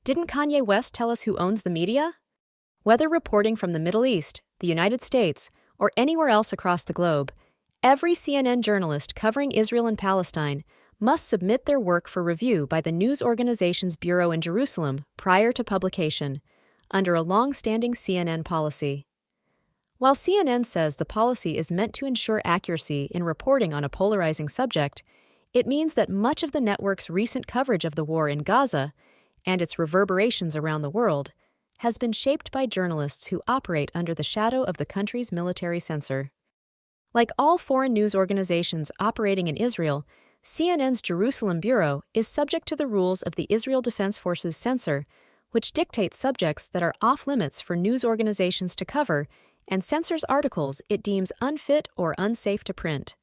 Didn't Kanye West tell us who owns the media? Whether reporting from the Middle East, the United States, or anywhere else across the globe, every CNN journalist covering Israel and Palestine must submit their work for review by the news organization's bureau in Jerusalem prior to publication, under a long-standing CNN policy. While CNN says the policy is meant to ensure accuracy in reporting on a polarizing subject, it means that much of the network's recent coverage of the war in Gaza and its reverberations around the world has been shaped by journalists who operate under the shadow of the country's military censor. Like all foreign news organizations operating in Israel, CNN's Jerusalem bureau is subject to the rules of the Israel Defense Forces censor, which dictates subjects that are off-limits for news organizations to cover and censors articles it deems unfit or unsafe to print.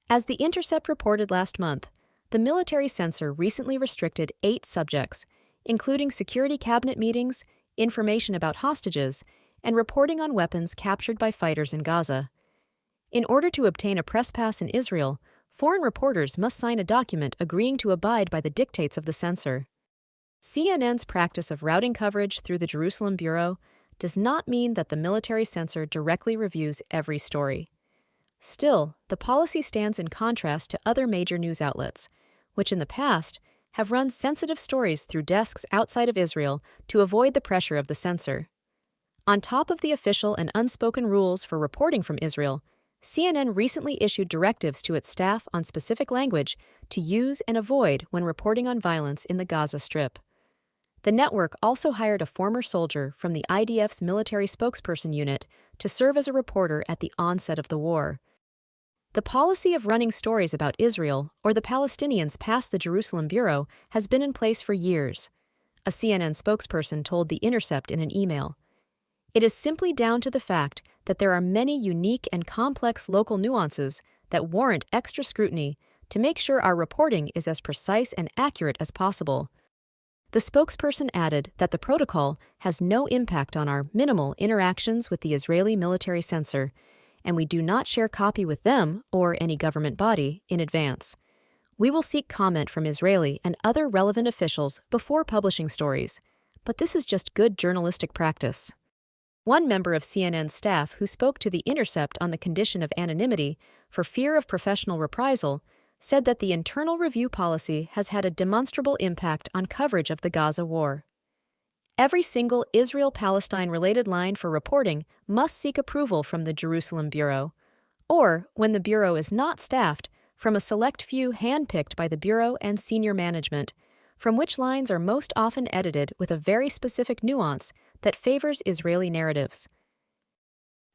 As The Intercept reported last month, the military censor recently restricted 8 subjects, including security cabinet meetings, information about hostages, and reporting on weapons captured by fighters in Gaza. In order to obtain a press pass in Israel, foreign reporters must sign a document agreeing to abide by the dictates of the censor. CNN's practice of routing coverage through the Jerusalem bureau does not mean that the military censor directly reviews every story. Still, the policy stands in contrast to other major news outlets, which in the past have run sensitive stories through desks outside of Israel to avoid the pressure of the censor. On top of the official and unspoken rules for reporting from Israel, CNN recently issued directives to its staff on specific language to use and avoid when reporting on violence in the Gaza Strip. The network also hired a former soldier from the IDF's military spokesperson unit to serve as a reporter at the onset of the war. The policy of running stories about Israel or the Palestinians past the Jerusalem bureau has been in place for years, a CNN spokesperson told The Intercept in an email. It is simply down to the fact that there are many unique and complex local nuances that warrant extra scrutiny to make sure our reporting is as precise and accurate as possible. The spokesperson added that the protocol has no impact on our minimal interactions with the Israeli military censor, and we do not share copy with them or any government body in advance. We will seek comment from Israeli and other relevant officials before publishing stories, but this is just good journalistic practice. One member of CNN's staff who spoke to The Intercept on the condition of anonymity for fear of professional reprisal said that the internal review policy has had a demonstrable impact on coverage of the Gaza war. Every single Israel-Palestine-related line for reporting must seek approval from the Jerusalem bureau, or, when the bureau is not staffed, from a select few handpicked by the bureau and senior management, from which lines are most often edited with a very specific nuance that favors Israeli narratives.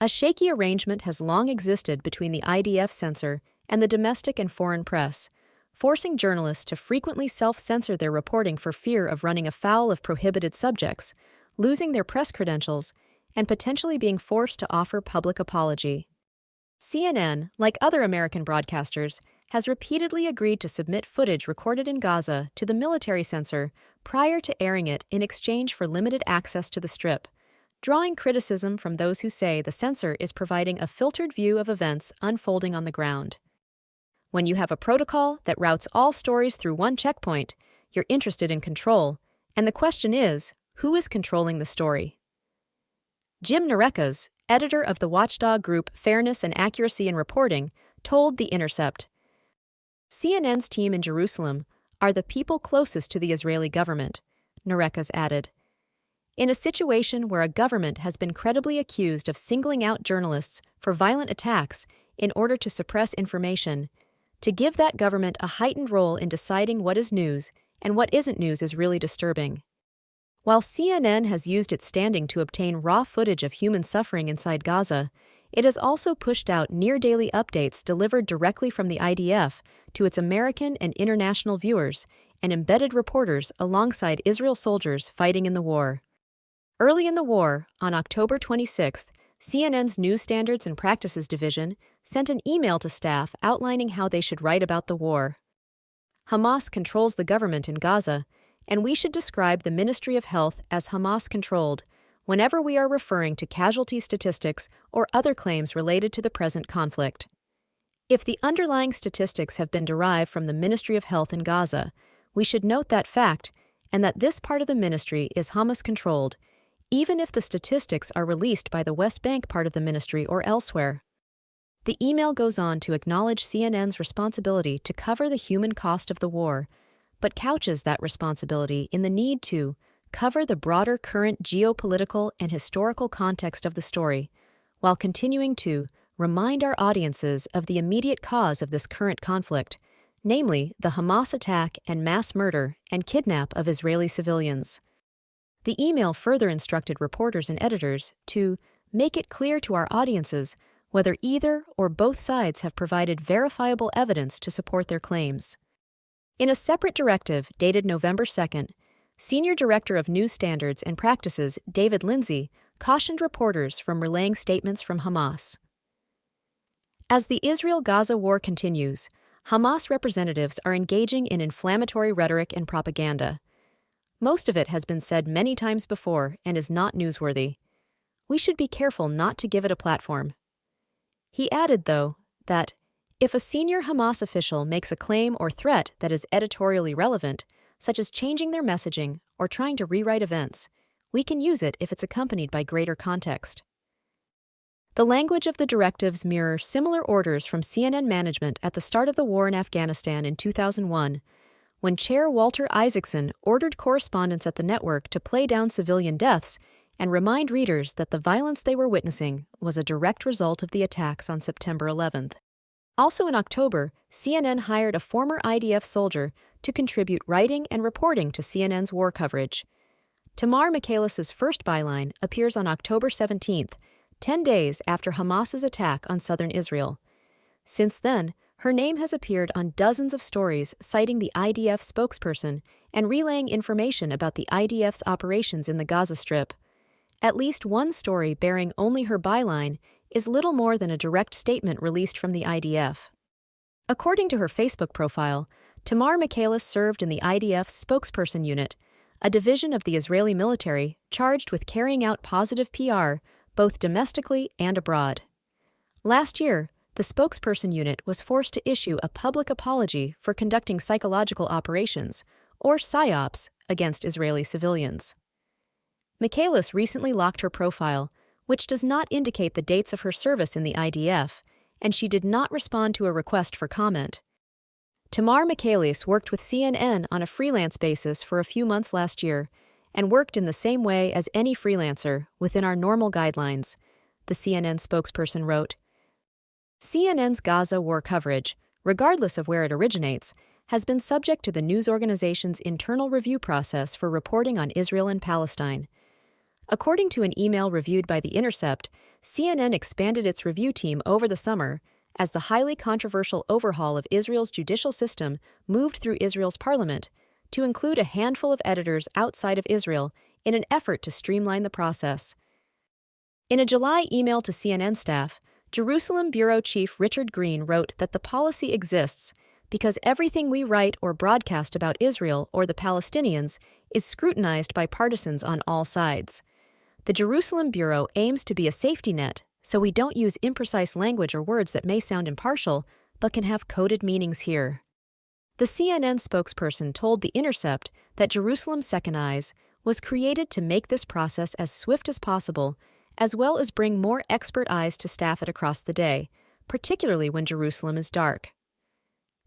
A shaky arrangement has long existed between the IDF censor and the domestic and foreign press, forcing journalists to frequently self-censor their reporting for fear of running afoul of prohibited subjects, losing their press credentials, and potentially being forced to offer public apology. CNN, like other American broadcasters, has repeatedly agreed to submit footage recorded in Gaza to the military censor prior to airing it in exchange for limited access to the Strip, drawing criticism from those who say the censor is providing a filtered view of events unfolding on the ground. When you have a protocol that routes all stories through one checkpoint, you're interested in control, and the question is, who is controlling the story? Jim Narekas, editor of the watchdog group Fairness and Accuracy in Reporting, told The Intercept, "CNN's team in Jerusalem are the people closest to the Israeli government," Narekas added. In a situation where a government has been credibly accused of singling out journalists for violent attacks in order to suppress information, to give that government a heightened role in deciding what is news and what isn't news is really disturbing. While CNN has used its standing to obtain raw footage of human suffering inside Gaza, it has also pushed out near-daily updates delivered directly from the IDF to its American and international viewers and embedded reporters alongside Israel soldiers fighting in the war. Early in the war, on October 26th, CNN's News Standards and Practices Division sent an email to staff outlining how they should write about the war. Hamas controls the government in Gaza, and we should describe the Ministry of Health as Hamas-controlled whenever we are referring to casualty statistics or other claims related to the present conflict. If the underlying statistics have been derived from the Ministry of Health in Gaza, we should note that fact and that this part of the ministry is Hamas-controlled, even if the statistics are released by the West Bank part of the ministry or elsewhere. The email goes on to acknowledge CNN's responsibility to cover the human cost of the war, but couches that responsibility in the need to cover the broader current geopolitical and historical context of the story, while continuing to remind our audiences of the immediate cause of this current conflict, namely the Hamas attack and mass murder and kidnap of Israeli civilians. The email further instructed reporters and editors to make it clear to our audiences whether either or both sides have provided verifiable evidence to support their claims. In a separate directive dated November 2nd, Senior Director of News Standards and Practices David Lindsay cautioned reporters from relaying statements from Hamas. As the Israel-Gaza war continues, Hamas representatives are engaging in inflammatory rhetoric and propaganda. Most of it has been said many times before and is not newsworthy. We should be careful not to give it a platform. He added, though, that if a senior Hamas official makes a claim or threat that is editorially relevant, such as changing their messaging or trying to rewrite events, we can use it if it's accompanied by greater context. The language of the directives mirror similar orders from CNN management at the start of the war in Afghanistan in 2001, when Chair Walter Isaacson ordered correspondents at the network to play down civilian deaths and remind readers that the violence they were witnessing was a direct result of the attacks on September 11th. Also in October, CNN hired a former IDF soldier to contribute writing and reporting to CNN's war coverage. Tamar Michaelis's first byline appears on October 17th, 10 days after Hamas's attack on southern Israel. Since then, her name has appeared on dozens of stories citing the IDF spokesperson and relaying information about the IDF's operations in the Gaza Strip. At least one story bearing only her byline is little more than a direct statement released from the IDF. According to her Facebook profile, Tamar Michaelis served in the IDF's spokesperson unit, a division of the Israeli military charged with carrying out positive PR both domestically and abroad. Last year, the spokesperson unit was forced to issue a public apology for conducting psychological operations, or PSYOPs, against Israeli civilians. Michaelis recently locked her profile, which does not indicate the dates of her service in the IDF, and she did not respond to a request for comment. Tamar Michaelis worked with CNN on a freelance basis for a few months last year, and worked in the same way as any freelancer within our normal guidelines, the CNN spokesperson wrote. CNN's Gaza war coverage, regardless of where it originates, has been subject to the news organization's internal review process for reporting on Israel and Palestine. According to an email reviewed by The Intercept, CNN expanded its review team over the summer as the highly controversial overhaul of Israel's judicial system moved through Israel's parliament, to include a handful of editors outside of Israel in an effort to streamline the process. In a July email to CNN staff, Jerusalem Bureau Chief Richard Green wrote that the policy exists because everything we write or broadcast about Israel or the Palestinians is scrutinized by partisans on all sides. The Jerusalem Bureau aims to be a safety net, so we don't use imprecise language or words that may sound impartial, but can have coded meanings here. The CNN spokesperson told The Intercept that Jerusalem's Second Eyes was created to make this process as swift as possible, as well as bring more expert eyes to staff it across the day, particularly when Jerusalem is dark.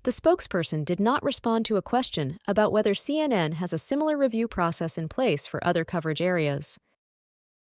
The spokesperson did not respond to a question about whether CNN has a similar review process in place for other coverage areas.